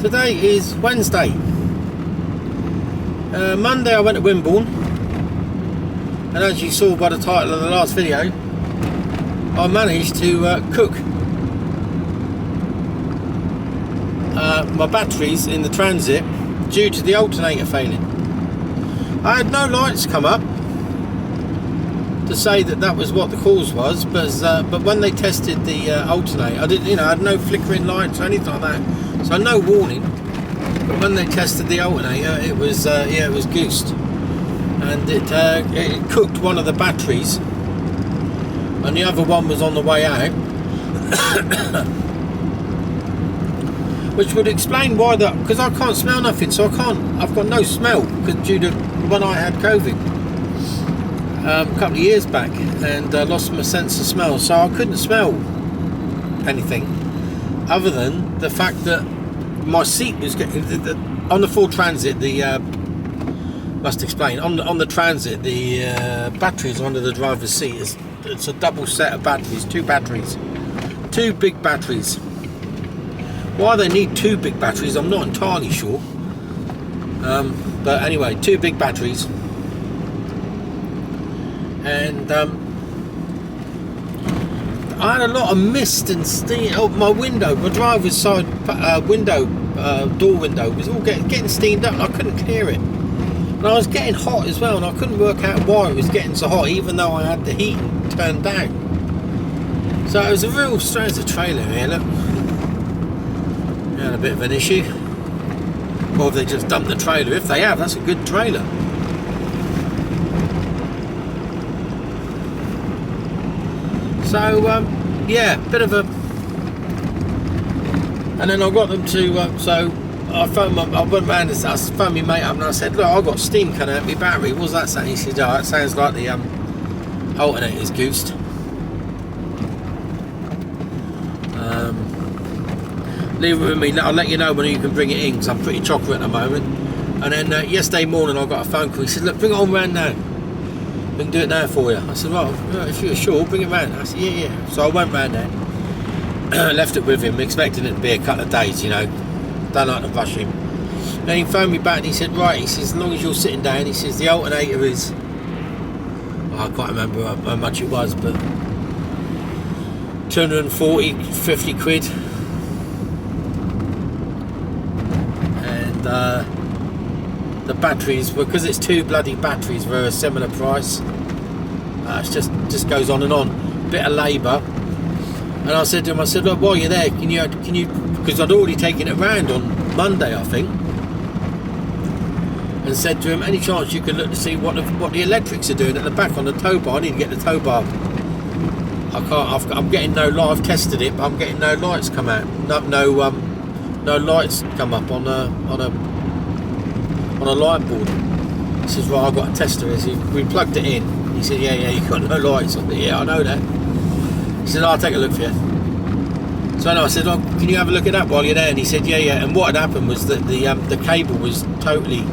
Today is Wednesday. Monday I went to Wimborne, and as you saw by the title of the last video, I managed to cook my batteries in the Transit due to the alternator failing. I had no lights come up to say that was what the cause was, but when they tested the alternator, I had no flickering lights or anything like that. So no warning, but when they tested the alternator, it was goosed, and it cooked one of the batteries, and the other one was on the way out, which would explain why because I can't smell nothing, so I've got no smell due to when I had COVID a couple of years back, and lost my sense of smell, so I couldn't smell anything other than the fact that my seat was getting on the Ford Transit. Must explain on the Transit, the batteries under the driver's seat it's a double set of batteries, two big batteries. Why they need two big batteries, I'm not entirely sure. But anyway, two big batteries, and I had a lot of mist and steam. Oh, my driver's side door window was all getting steamed up, and I couldn't clear it. And I was getting hot as well, and I couldn't work out why it was getting so hot, even though I had the heating turned down. So it was a real strange. There's a trailer here, look. Had a bit of an issue. Or they just dumped the trailer. If they have, that's a good trailer. So yeah, bit of a. And then I got them to. So I went round and I phoned my mate up, and I said, "Look, I've got steam coming out of my battery. What's that saying?" He said, "Oh, it sounds like the alternator's goosed." Leave it with me. I'll let you know when you can bring it in, because I'm pretty chocker at the moment. And then yesterday morning I got a phone call. He said, "Look, bring it on round now. We can do it now for you." I said, "Well, if you're sure, bring it round." I said, yeah. So I went round there, left it with him, expecting it to be a couple of days, Don't like to rush him. Then he phoned me back and he said, "Right," he says, "as long as you're sitting down," he says, "the alternator is," I can't remember how much it was, but 240, 50 quid. The batteries, because it's two bloody batteries, were a similar price. It just goes on and on. Bit of labour. And I said to him, "Look, while you're there, can you?" Because I'd already taken it round on Monday, I think, and said to him, "Any chance you could look to see what the electrics are doing at the back on the tow bar? I need to get the tow bar. I'm getting no light. I've tested it, but I'm getting no lights come out. No lights come up on a light board." He says, "Right, I've got a tester." We plugged it in. He said, yeah, you've got no lights on it." "Yeah, I know that." He said, "I'll take a look for you." So I said, "Oh, can you have a look at that while you're there?" And he said, yeah. And what had happened was that the cable was totally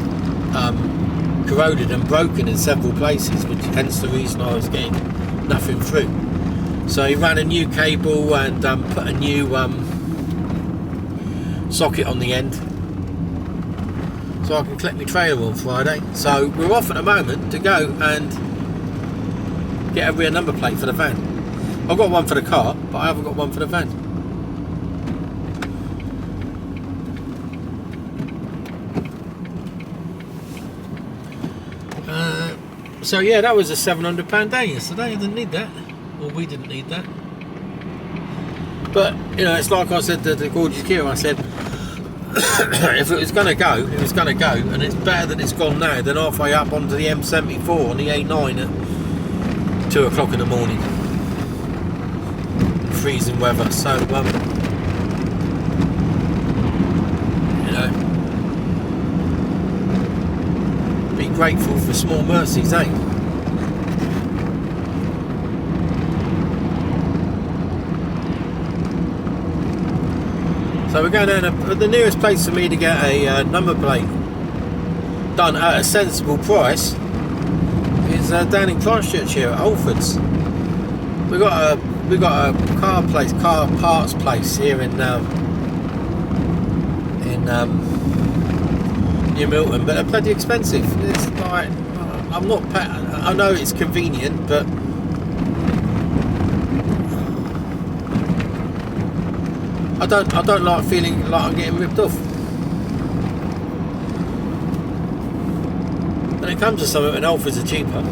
corroded and broken in several places, which hence the reason I was getting nothing through. So he ran a new cable and put a new socket on the end, so I can collect my trailer on Friday. So we're off at the moment to go and get a rear number plate for the van. I've got one for the car, but I haven't got one for the van. So yeah, that was a £700 day yesterday. I didn't need that, or we didn't need that. But it's like I said to the gorgeous Kira. I said, if it was going to go, it was going to go, and it's better that it's gone now than halfway up onto the M74 on the A9 at 2 o'clock in the morning, freezing weather. So be grateful for small mercies, eh? So we're going down the nearest place for me to get a number plate done at a sensible price is down in Christchurch here at Alford's. We got a car parts place here in New Milton, but they're bloody expensive. It's like, I'm not. I know it's convenient, but I don't like feeling like I'm getting ripped off. When it comes to something, when Alphas are cheaper,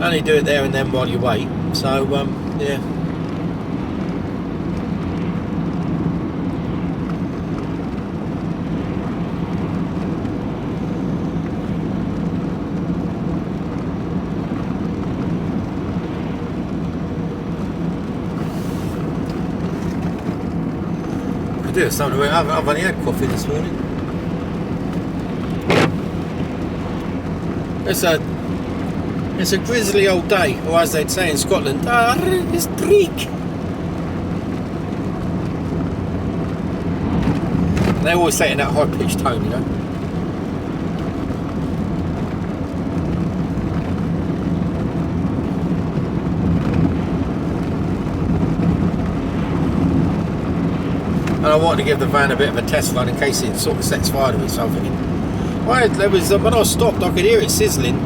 only do it there and then while you wait. So yeah. Could do something. I've only had coffee this morning. It's a grisly old day, or as they'd say in Scotland, it's bleak. They always say it in that high-pitched tone, you know. And I wanted to give the van a bit of a test run in case it sort of sets fire to it, so I'm thinking, there was, when I stopped, I could hear it sizzling,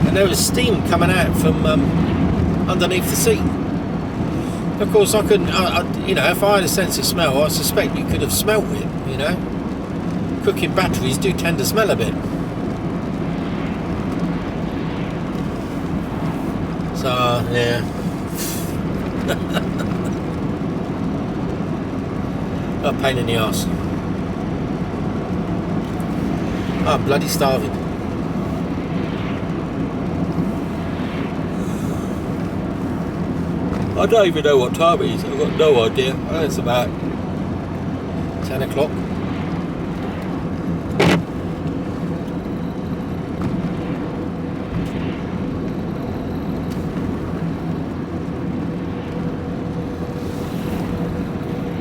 and there was steam coming out from underneath the seat. Of course, I couldn't, you know, if I had a sense of smell, I suspect you could have smelt it, you know. Cooking batteries do tend to smell a bit. So, yeah. A pain in the arse. I'm bloody starving. I don't even know what time it is. I've got no idea. I know it's about 10 o'clock.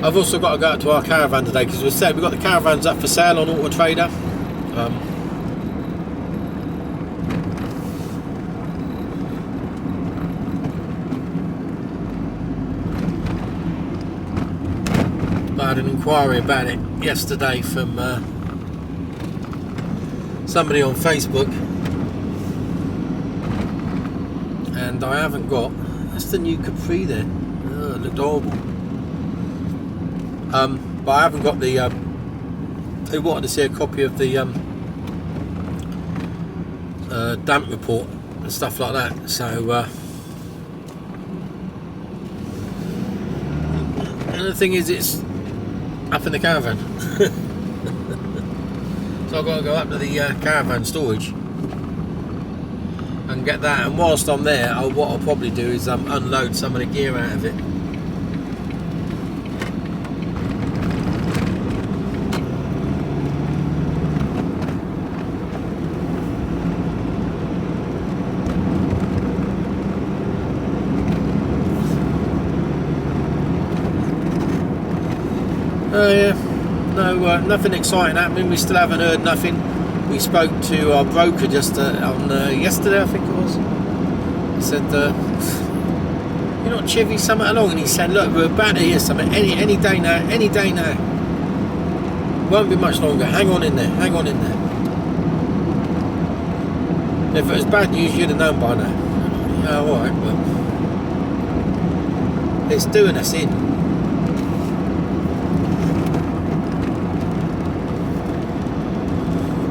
I've also got to go out to our caravan today because we've got the caravans up for sale on Auto Trader. I had an inquiry about it yesterday from somebody on Facebook, and I haven't got. That's the new Capri there. Oh, it looked horrible. But I haven't got the. They wanted to see a copy of the damp report and stuff like that. So, and the thing is, it's up in the caravan. So I've got to go up to the caravan storage and get that. And whilst I'm there, what I'll probably do is unload some of the gear out of it. Yeah, no, nothing exciting happening. We still haven't heard nothing. We spoke to our broker just on yesterday, I think it was. He said, "You're not chivvy something along," and he said, "Look, we're about to hear something any day now. Any day now. Won't be much longer. Hang on in there. Hang on in there. If it was bad news, you'd have known by now." Yeah, all right, but it's doing us in.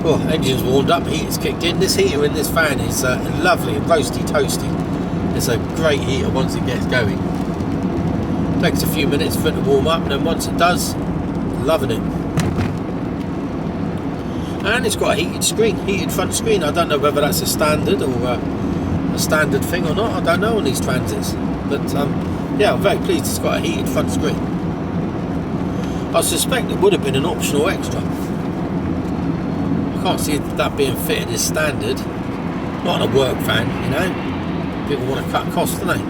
Oh, engine's warmed up, heater's kicked in. This heater in this fan is lovely, roasty, toasty. It's a great heater once it gets going. Takes a few minutes for it to warm up, and then once it does, loving it. And it's got a heated screen, heated front screen. I don't know whether that's a standard or a standard thing or not. I don't know on these transits. But yeah, I'm very pleased it's got a heated front screen. I suspect it would have been an optional extra. Can't see that being fitted as standard. Not on a work van, you know. People want to cut costs, don't they?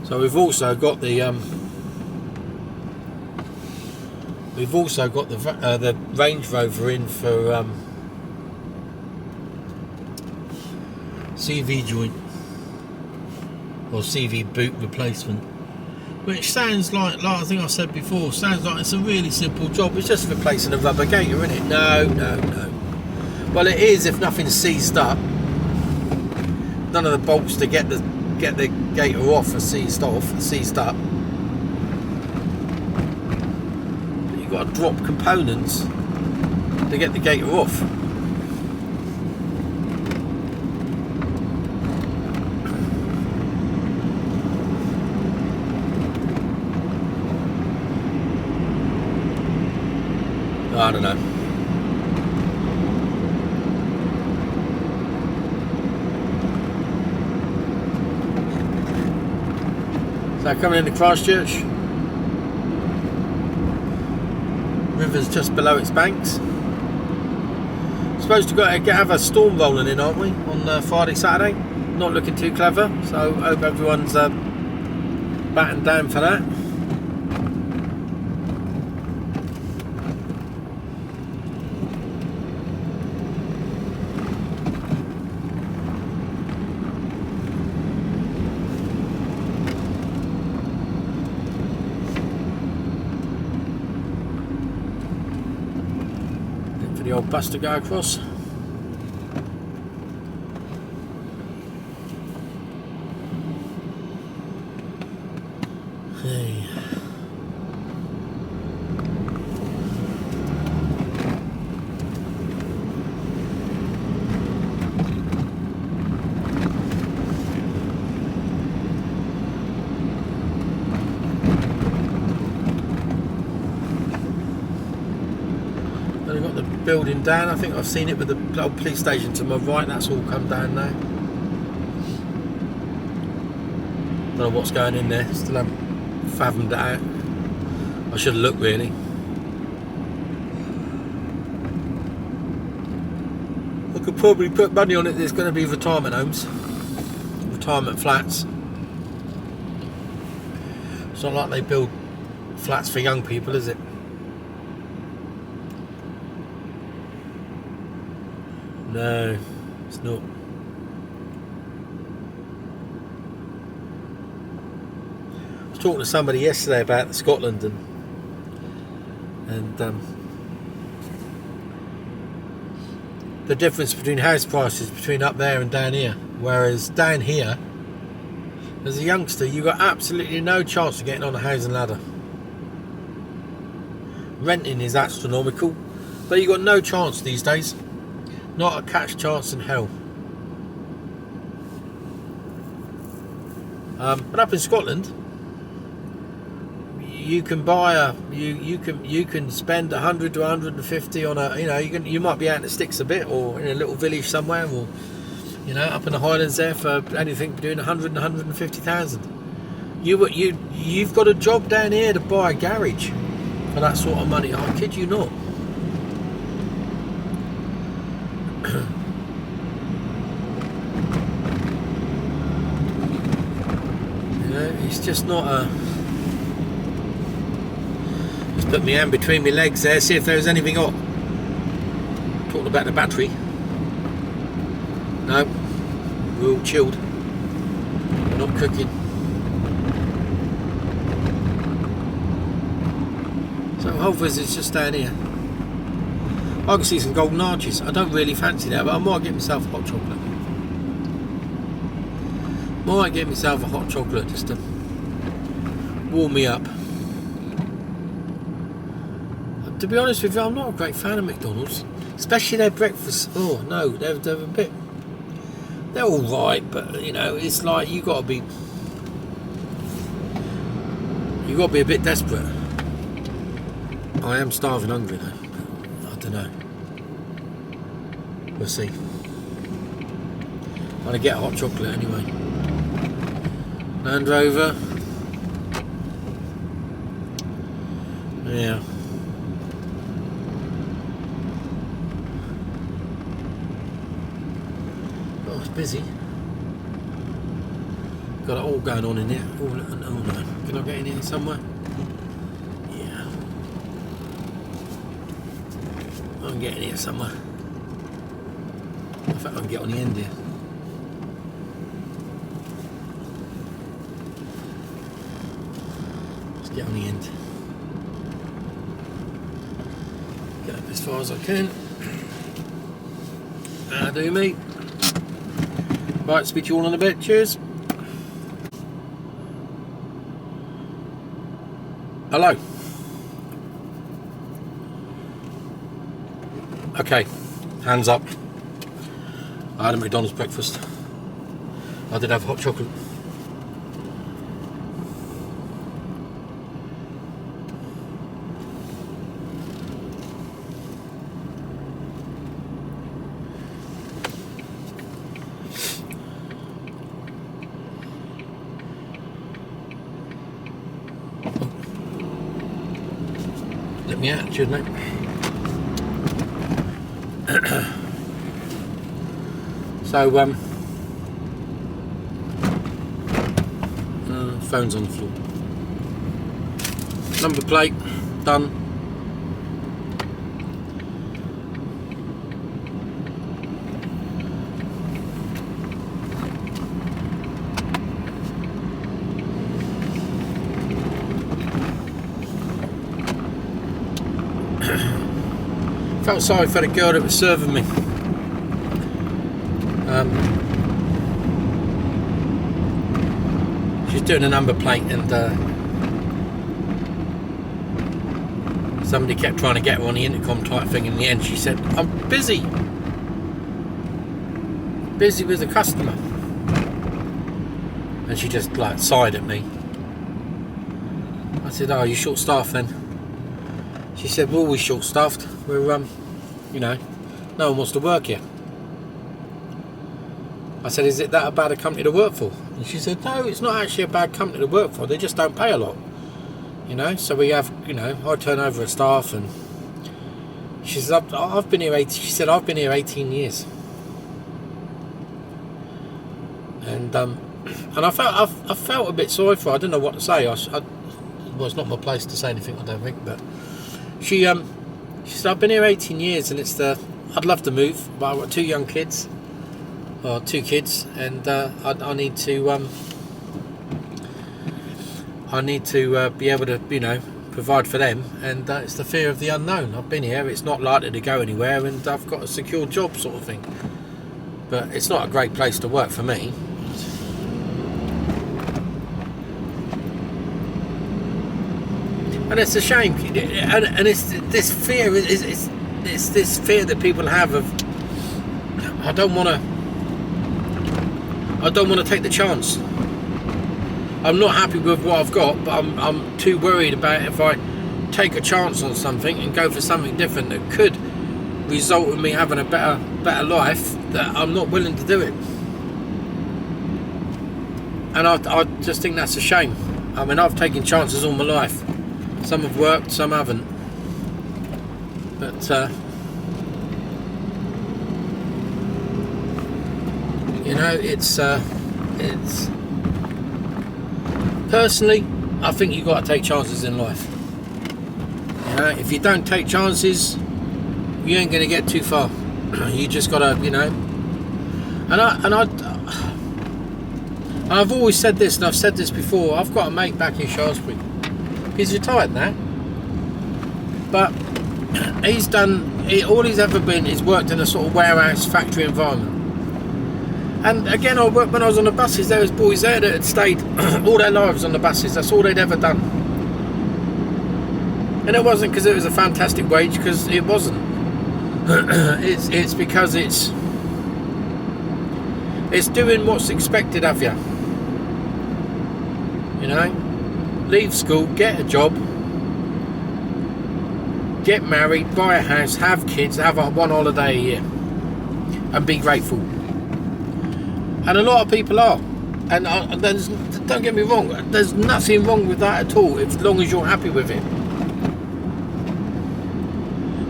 So we've also got the Range Rover in for CV joint or CV boot replacement, which sounds like I think I said before, sounds like it's a really simple job. It's just replacing a rubber gator, isn't it? No. Well, it is if nothing's seized up. None of the bolts to get the gator off are seized up. But you've got to drop components to get the gator off. I don't know. So coming into Christchurch, river's just below its banks. Supposed to have a storm rolling in, aren't we, on Friday, Saturday? Not looking too clever, so hope everyone's battened down for that. For the old bus to go across. Hey. They've got the building down. I think I've seen it with the old police station to my right. That's all come down now. Don't know what's going in there. Still haven't fathomed it out. I should have looked really. I could probably put money on it. There's going to be retirement homes, retirement flats. It's not like they build flats for young people, is it? No, it's not. I was talking to somebody yesterday about Scotland and the difference between house prices between up there and down here. Whereas down here, as a youngster, you got absolutely no chance of getting on a housing ladder. Renting is astronomical, but you got no chance these days. Not a catch chance in hell. But up in Scotland, you can buy you can spend 100 to 150 on a, you might be out in the sticks a bit, or in a little village somewhere, or up in the Highlands there, for anything between 100 and 150,000. You've got a job down here to buy a garage for that sort of money. I kid you not. It's just not a... Just put my hand between my legs there, see if there's anything up. Talking about the battery. No, we're all chilled. We're not cooking. So Hovers is just down here. I can see some golden arches. I don't really fancy that, but I might get myself a hot chocolate. Might get myself a hot chocolate just to warm me up. To be honest with you, I'm not a great fan of McDonald's, especially their breakfast. Oh no, they're a bit. They're all right, but it's like you got to be a bit desperate. I am starving hungry though. I don't know. We'll see. I'm gonna get a hot chocolate anyway. Land Rover. Yeah. Oh, it's busy. got it all going on in here. Oh no. Can I get in here somewhere? Yeah. I can get in here somewhere. In fact, I can get on the end here. Let's get on the end. Get up as far as I can. That'll do me. Right, speak to you all in a bit. Cheers. Hello. Okay, hands up. I had a McDonald's breakfast. I did have hot chocolate. Let me out, cheers mate. So phone's on the floor. Number plate done. Felt sorry for the girl that was serving me. She's doing a number plate and somebody kept trying to get her on the intercom type thing. In the end she said, I'm busy with a customer, and she just like sighed at me. I said, oh, you short staffed then? She said, we're always short staffed, we're you know, no one wants to work here. I said, is it that a bad company to work for? And she said, no, it's not actually a bad company to work for, they just don't pay a lot. You know, so we have, you know, high turnover of staff. And she says, I've been here 18 years. And I felt a bit sorry for her. I didn't know what to say. Well, it's not my place to say anything, I don't think, but she said, I've been here 18 years and I'd love to move, but I've got two kids, and I need to be able to, you know, provide for them, and it's the fear of the unknown. I've been here, it's not likely to go anywhere, and I've got a secure job sort of thing, but it's not a great place to work for me. And it's a shame, and it's this fear, it's this fear that people have of, I don't want to take the chance. I'm not happy with what I've got, but I'm too worried about if I take a chance on something and go for something different that could result in me having a better life, that I'm not willing to do it. And I just think that's a shame. I mean, I've taken chances all my life. Some have worked, some haven't. But you know, it's personally, I think you've got to take chances in life. You know, if you don't take chances, you ain't going to get too far. You just got to, you know. And I've always said this, and I've said this before. I've got a mate back in Shaftesbury. He's retired now, but all he's ever been is worked in a sort of warehouse factory environment. And again, when I was on the buses, there was boys there that had stayed all their lives on the buses. That's all they'd ever done. And it wasn't because it was a fantastic wage, because it wasn't. It's because it's doing what's expected of you. You know, leave school, get a job, get married, buy a house, have kids, have one holiday a year, and be grateful. And a lot of people are, and don't get me wrong, there's nothing wrong with that at all, as long as you're happy with it.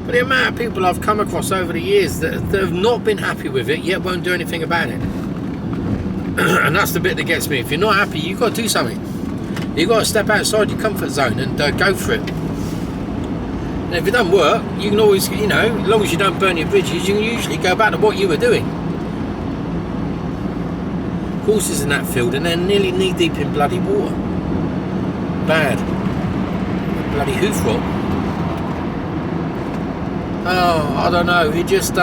But the amount of people I've come across over the years that have not been happy with it, yet won't do anything about it. And that's the bit that gets me. If you're not happy, you've got to do something. You've got to step outside your comfort zone and go for it. And if it doesn't work, you can always, you know, as long as you don't burn your bridges, you can usually go back to what you were doing. Horses in that field and they're nearly knee deep in bloody water. Bad. Bloody hoof rot. Oh, I don't know. It just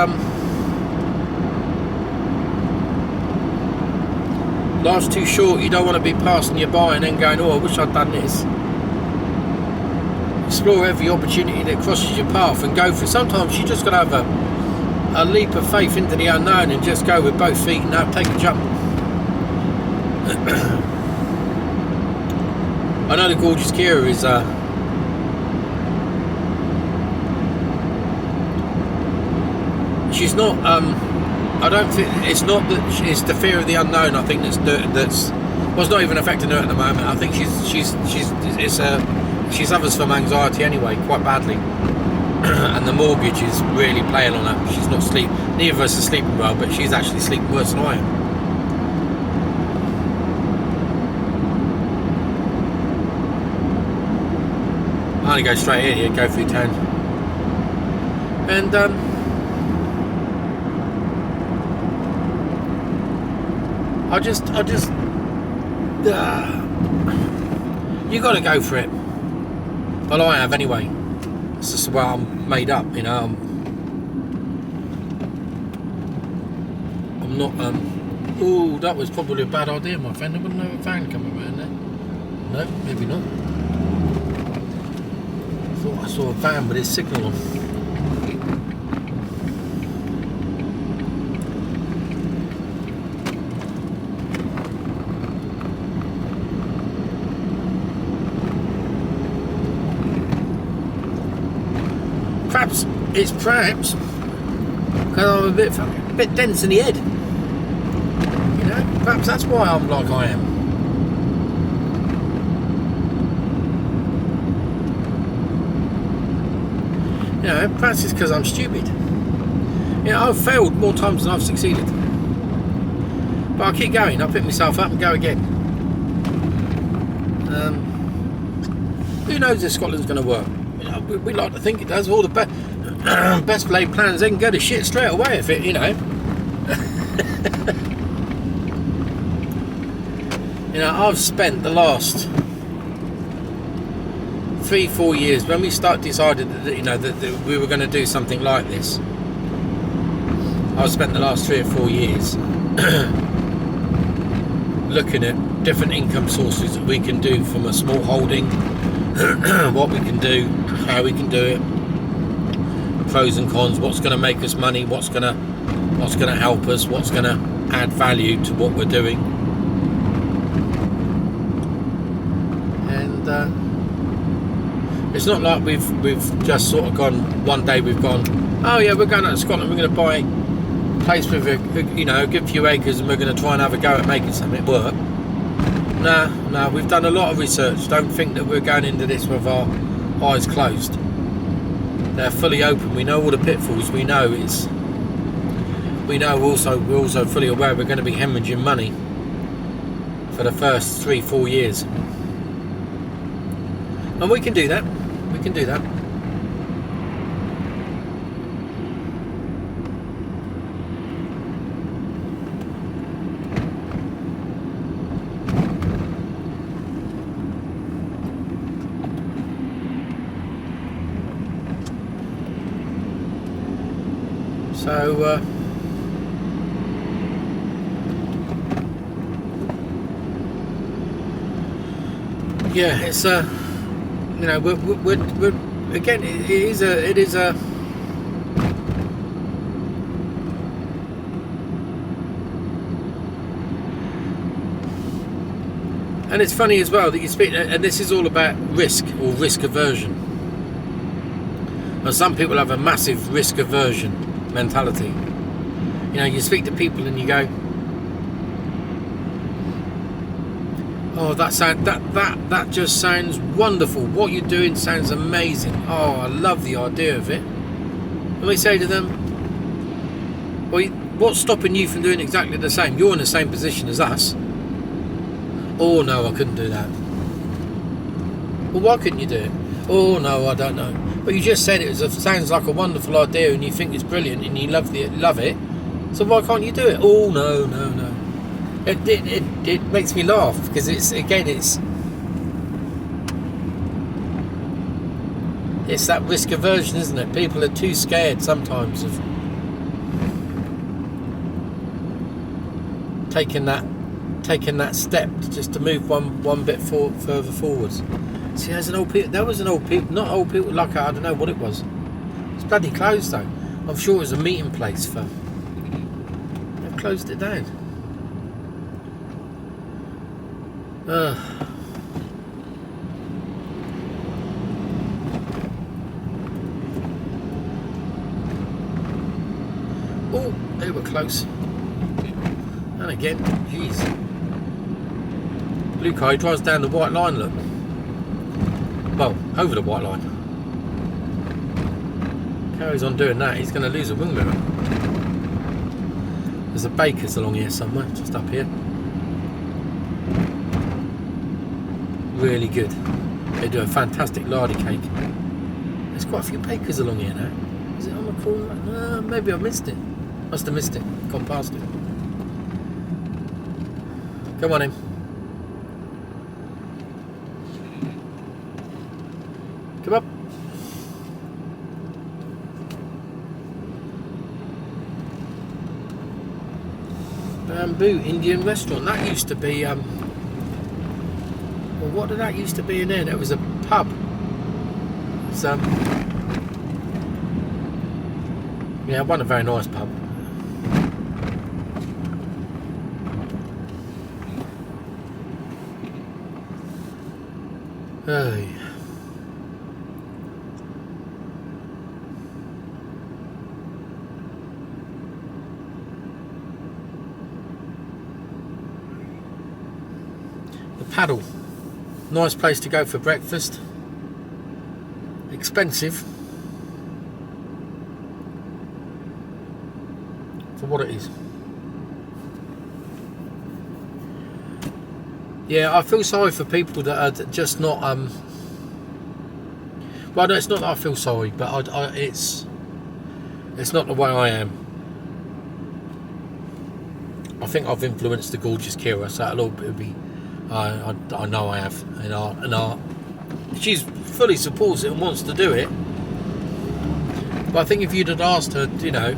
life's too short. You don't want to be passing you by and then going, oh, I wish I'd done this. Explore every opportunity that crosses your path and go for it. Sometimes you just got to have a leap of faith into the unknown and just go with both feet and take a jump. I know the gorgeous Kira is she's not I don't think it's not that it's the fear of the unknown. I think that's well, it's not even affecting her at the moment. I think she suffers from anxiety anyway, quite badly, and the mortgage is really playing on her. She's not sleep. Neither of us are sleeping well, but she's actually sleeping worse than I am. I only go straight here, go through town, and I just you got to go for it. Well, I have anyway. It's just the way I'm made up, you know. I'm not. Oh, that was probably a bad idea, my friend. I wouldn't have a van coming around there. No, maybe not. I thought I saw a van with its signal on. It's perhaps because I'm a bit dense in the head. You know, perhaps that's why I'm like I am. You know, perhaps it's because I'm stupid. You know, I've failed more times than I've succeeded. But I keep going. I pick myself up and go again. Who knows if Scotland's going to work? You know, we like to think it does. All the best laid plans, they can go to shit straight away if it, you know. You know, I've spent the last 3-4 years when we decided that, you know, that we were going to do something like this. I've spent the last 3 or 4 years looking at different income sources that we can do from a small holding, what we can do, how we can do it, pros and cons, what's going to make us money, what's going to help us, what's going to add value to what we're doing. And it's not like we've just sort of gone one day. We've gone, oh yeah, we're going out to Scotland, we're going to buy a place with a good few acres and we're going to try and have a go at making something work. No, we've done a lot of research. Don't think that we're going into this with our eyes closed. They're fully open. We know all the pitfalls. We know we're also fully aware we're going to be hemorrhaging money for the first 3-4 years. And we can do that. We can do that. So yeah, it's you know, we're again, it is a and it's funny as well that you speak, and this is all about risk or risk aversion. And some people have a massive risk aversion mentality. You know, you speak to people and you go, oh, that just sounds wonderful. What you're doing sounds amazing. Oh, I love the idea of it. And we say to them, well, What's stopping you from doing exactly the same? You're in the same position as us. Oh no, I couldn't do that. Well, why couldn't you do it? Oh no, I don't know. But you just said it sounds like a wonderful idea, and you think it's brilliant, and you love it. So why can't you do it? Oh no. It makes me laugh because it's that risk aversion, isn't it? People are too scared sometimes of taking that step just to move one bit further forwards. See, that was an old people, not old people like I don't know what it was. It's bloody closed though. I'm sure it was a meeting place for. They've closed it down. Oh, they were close. And again, jeez. Blue car, he drives down the white line, look. Well, over the white line. Carries on doing that, he's going to lose a wing mirror. There's a baker's along here somewhere, just up here. Really good. They do a fantastic lardy cake. There's quite a few bakers along here now. Is it on the corner? No, maybe I've missed it. Must have missed it. Gone past it. Come on in. Come up. Bamboo Indian restaurant. That used to be well, what did that used to be in there? It was a pub. It's yeah, it wasn't a very nice pub. Hey. The Paddle. Nice place to go for breakfast. Expensive for what it is. Yeah, I feel sorry for people that are just not well, no, it's not that I feel sorry, but it's not the way I am. I think I've influenced the gorgeous Kira, so it'll be I know I have, and she's fully supports it and wants to do it. But I think if you'd have asked her, you know,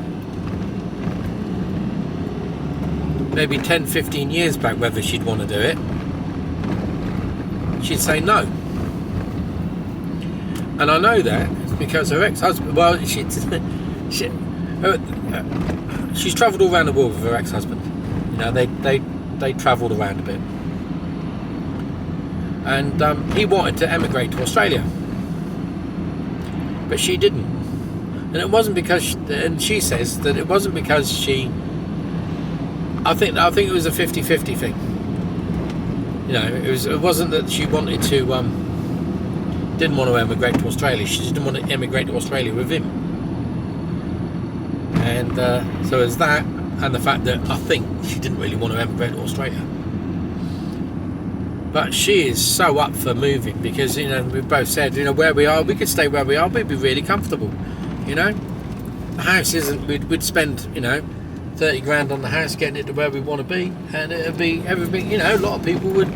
maybe 10-15 years back whether she'd want to do it, she'd say no. And I know that because her ex-husband, well, she's travelled all around the world with her ex-husband. You know, they travelled around a bit. And he wanted to emigrate to Australia, but she didn't. And it wasn't because, and she says that it wasn't because she. I think it was a 50-50 thing. You know, it wasn't that she wanted to, didn't want to emigrate to Australia. She just didn't want to emigrate to Australia with him. And so it's that, and the fact that I think she didn't really want to emigrate to Australia. But she is so up for moving because, you know, we both said, you know, where we are, we could stay where we are, we'd be really comfortable. You know, the house isn't. We'd spend, you know, 30 grand on the house getting it to where we want to be, and it'd be everything. You know, a lot of people would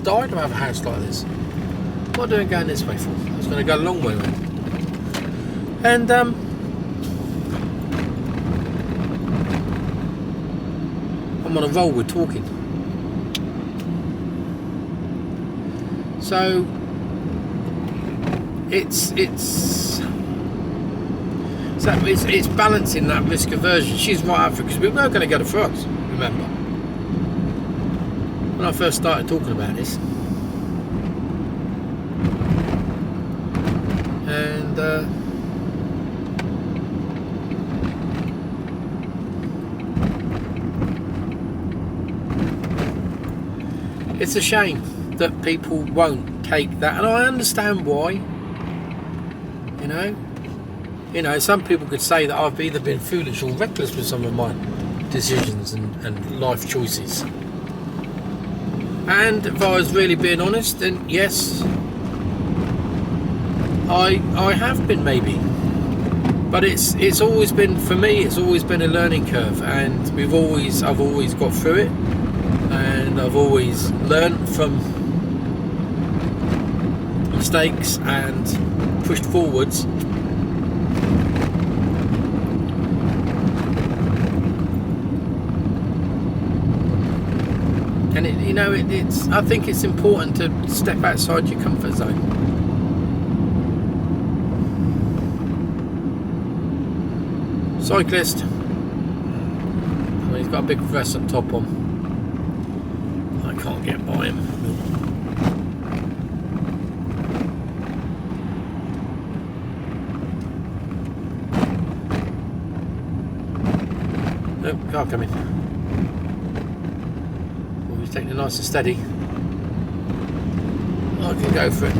die to have a house like this. What am I doing going this way for? I was going to go a long way around. And I'm on a roll with talking. So it's balancing that risk aversion. She's right up for, because we were going to go to France, remember, when I first started talking about this. And it's a shame that people won't take that, and I understand why. You know, some people could say that I've either been foolish or reckless with some of my decisions and life choices. And if I was really being honest, then yes, I have been, maybe. But it's always been, for me, it's always been a learning curve, and I've always got through it, and I've always learned from mistakes and pushed forwards. And it's I think it's important to step outside your comfort zone. Cyclist. Well, he's got a big vest up top on. I can't get by him. Nope, car coming. Well, he's taking it nice and steady. I can go for it.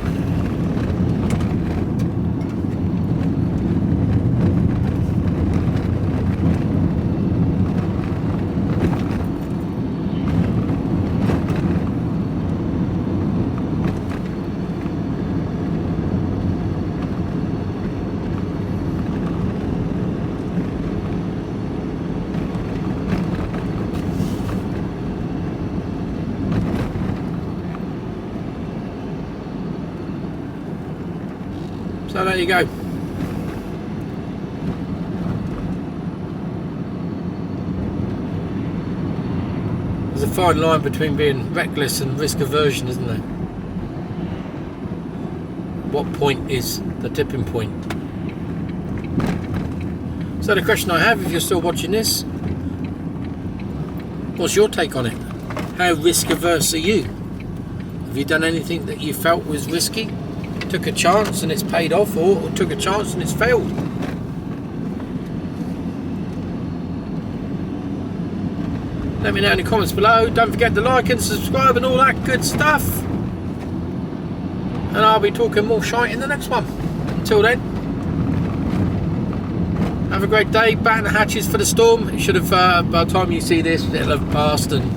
So there you go. There's a fine line between being reckless and risk aversion, isn't there? What point is the tipping point? So the question I have, if you're still watching this, what's your take on it? How risk averse are you? Have you done anything that you felt was risky? Took a chance and it's paid off, or took a chance and it's failed? Let me know in the comments below. Don't forget to like and subscribe and all that good stuff, and I'll be talking more shite in the next one. Until then, have a great day. Batten the hatches for the storm. It should have, by the time you see this, it'll have passed and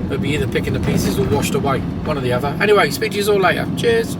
it'll be either picking the pieces or washed away, one or the other. Anyway, speak to you all later. Cheers.